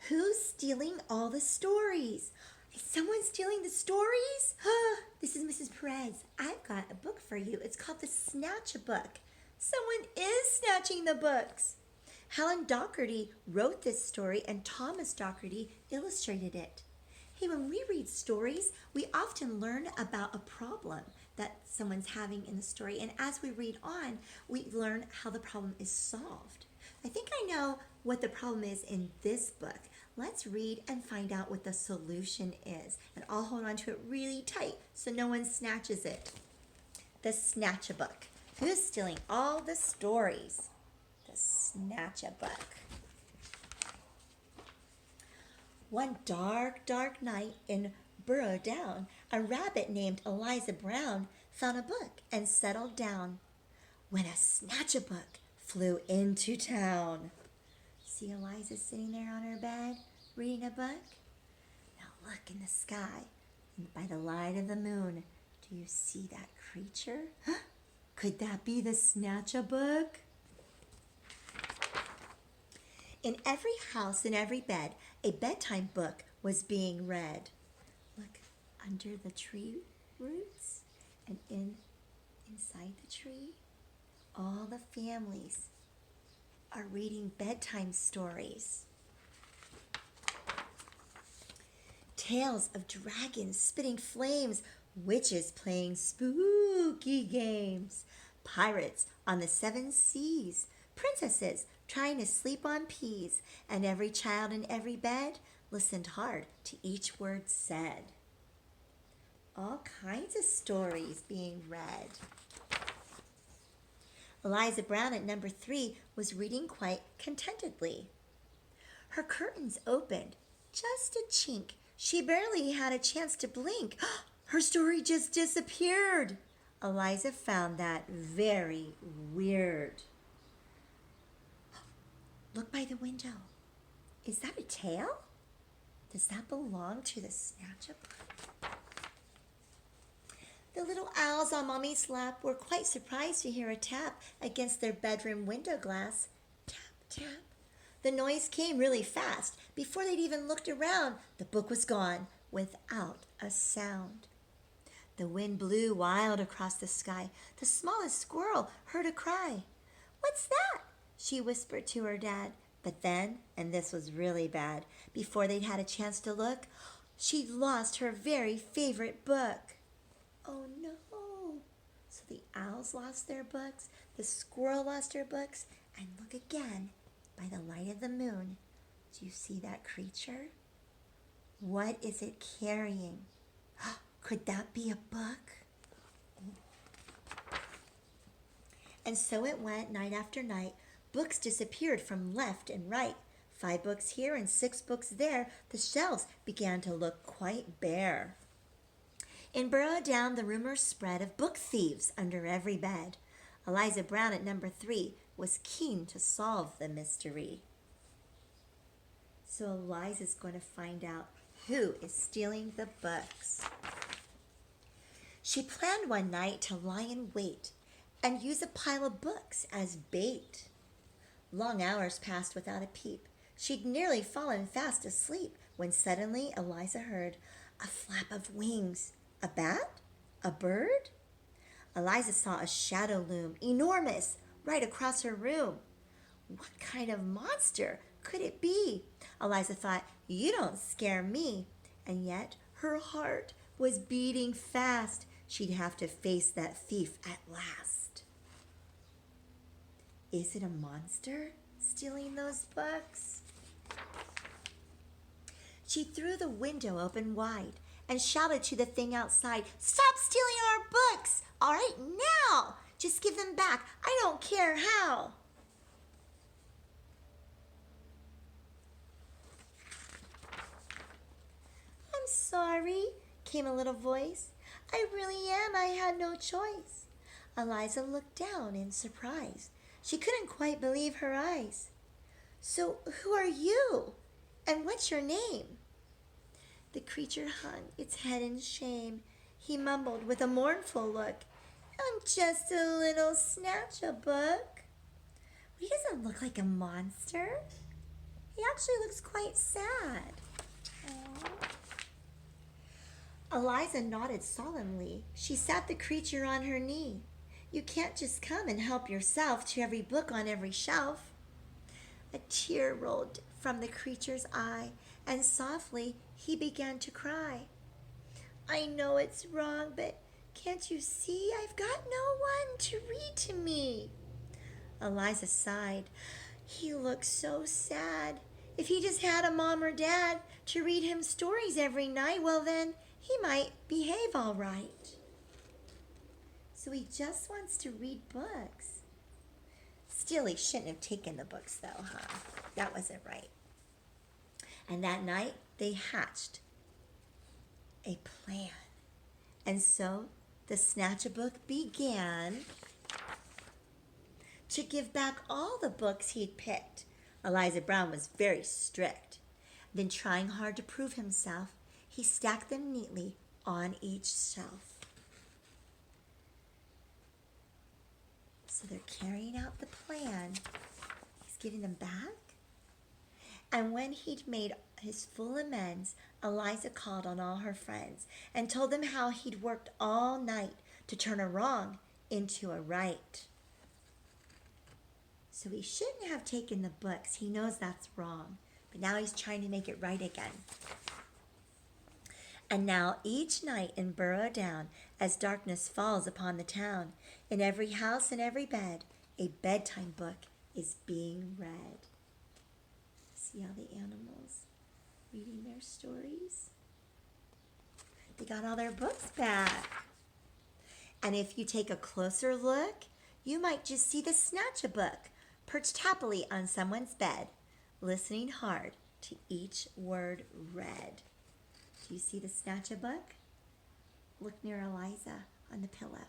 Who's stealing all the stories? Is someone stealing the stories? This is Mrs. Perez. I've got a book for you. It's called the Snatchabook. Someone is snatching the books. Helen Doherty wrote this story and Thomas Doherty illustrated it. Hey, when we read stories, we often learn about a problem that someone's having in the story. And as we read on, we learn how the problem is solved. I think I know what the problem is in this book. Let's read and find out what the solution is. And I'll hold on to it really tight so no one snatches it. The Snatchabook. Who's stealing all the stories? The Snatchabook. One dark, dark night in Burrow Down, a rabbit named Eliza Brown found a book and settled down when a Snatchabook flew into town. See Eliza sitting there on her bed reading a book? Now look in the sky, and by the light of the moon, do you see that creature? Could that be the Snatchabook? In every house and every bed, a bedtime book was being read. Look under the tree roots and inside the tree. All the families are reading bedtime stories. Tales of dragons spitting flames, witches playing spooky games, pirates on the 7 seas, princesses trying to sleep on peas, and every child in every bed listened hard to each word said. All kinds of stories being read. Eliza Brown at number 3 was reading quite contentedly. Her curtains opened just a chink. She barely had a chance to blink. Her story just disappeared. Eliza found that very weird. Look by the window. Is that a tail? Does that belong to the Snatchabook? The little owls on Mommy's lap were quite surprised to hear a tap against their bedroom window glass. Tap, tap. The noise came really fast. Before they'd even looked around, the book was gone without a sound. The wind blew wild across the sky. The smallest squirrel heard a cry. "What's that?" she whispered to her dad. But then, and this was really bad, before they'd had a chance to look, she'd lost her very favorite book. Oh no! So the owls lost their books, the squirrel lost her books, and look again, by the light of the moon. Do you see that creature? What is it carrying? Could that be a book? And so it went night after night. Books disappeared from left and right. 5 books here and 6 books there. The shelves began to look quite bare. In Burrow Down, the rumors spread of book thieves under every bed. Eliza Brown at number 3 was keen to solve the mystery. So Eliza's going to find out who is stealing the books. She planned one night to lie in wait and use a pile of books as bait. Long hours passed without a peep. She'd nearly fallen fast asleep when suddenly Eliza heard a flap of wings. A bat? A bird? Eliza saw a shadow loom, enormous, right across her room. What kind of monster could it be? Eliza thought, you don't scare me. And yet her heart was beating fast. She'd have to face that thief at last. Is it a monster stealing those books? She threw the window open wide and shouted to the thing outside, "Stop stealing our books! All right, now! Just give them back. I don't care how." "I'm sorry," came a little voice. "I really am. I had no choice." Eliza looked down in surprise. She couldn't quite believe her eyes. "So who are you? And what's your name?" The creature hung its head in shame. He mumbled with a mournful look, "I'm just a little Snatchabook." He doesn't look like a monster. Yeah, actually looks quite sad. Aww. Eliza nodded solemnly. She sat the creature on her knee. You can't just come and help yourself to every book on every shelf. A tear rolled from the creature's eye, and softly he began to cry. I know it's wrong, but can't you see I've got no one to read to me? Eliza sighed. He looks so sad. If he just had a mom or dad to read him stories every night, well then, he might behave all right. So he just wants to read books. Still, he shouldn't have taken the books, though, huh? That wasn't right. And that night, they hatched a plan. And so the Snatchabook began to give back all the books he'd picked. Eliza Brown was very strict. Then, trying hard to prove himself, he stacked them neatly on each shelf. So they're carrying out the plan. He's giving them back. And when he'd made his full amends, Eliza called on all her friends and told them how he'd worked all night to turn a wrong into a right. So he shouldn't have taken the books. He knows that's wrong. But now he's trying to make it right again. And now each night in Burrow Down, as darkness falls upon the town, in every house and every bed, a bedtime book is being read. See all the animals reading their stories? They got all their books back. And if you take a closer look, you might just see the Snatchabook perched happily on someone's bed, listening hard to each word read. Do you see the Snatchabook? Look near Eliza on the pillow.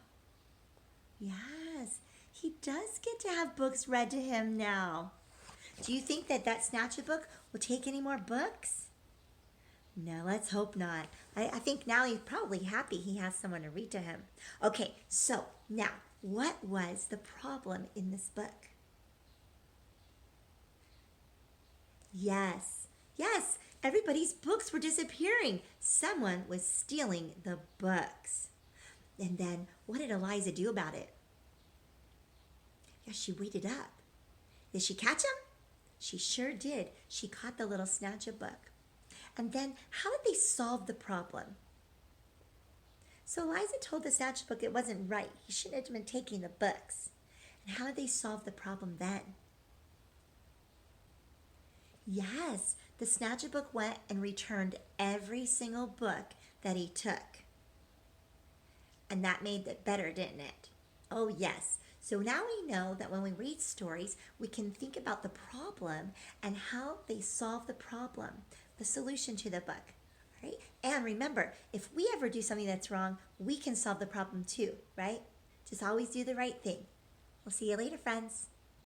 Yes, he does get to have books read to him now. Do you think that Snatchabook will take any more books? No, let's hope not. I think now he's probably happy he has someone to read to him. Okay, so now, what was the problem in this book? Yes, everybody's books were disappearing. Someone was stealing the books. And then, what did Eliza do about it? Yeah, she waited up. Did she catch him? She sure did. She caught the little Snatchabook. And then, how did they solve the problem? So Eliza told the Snatchabook it wasn't right. He shouldn't have been taking the books. And how did they solve the problem then? Yes, the Snatchabook went and returned every single book that he took. And that made it better, didn't it? Oh, yes. So now we know that when we read stories, we can think about the problem and how they solve the problem, the solution to the book. Right? And remember, if we ever do something that's wrong, we can solve the problem too, right? Just always do the right thing. We'll see you later, friends.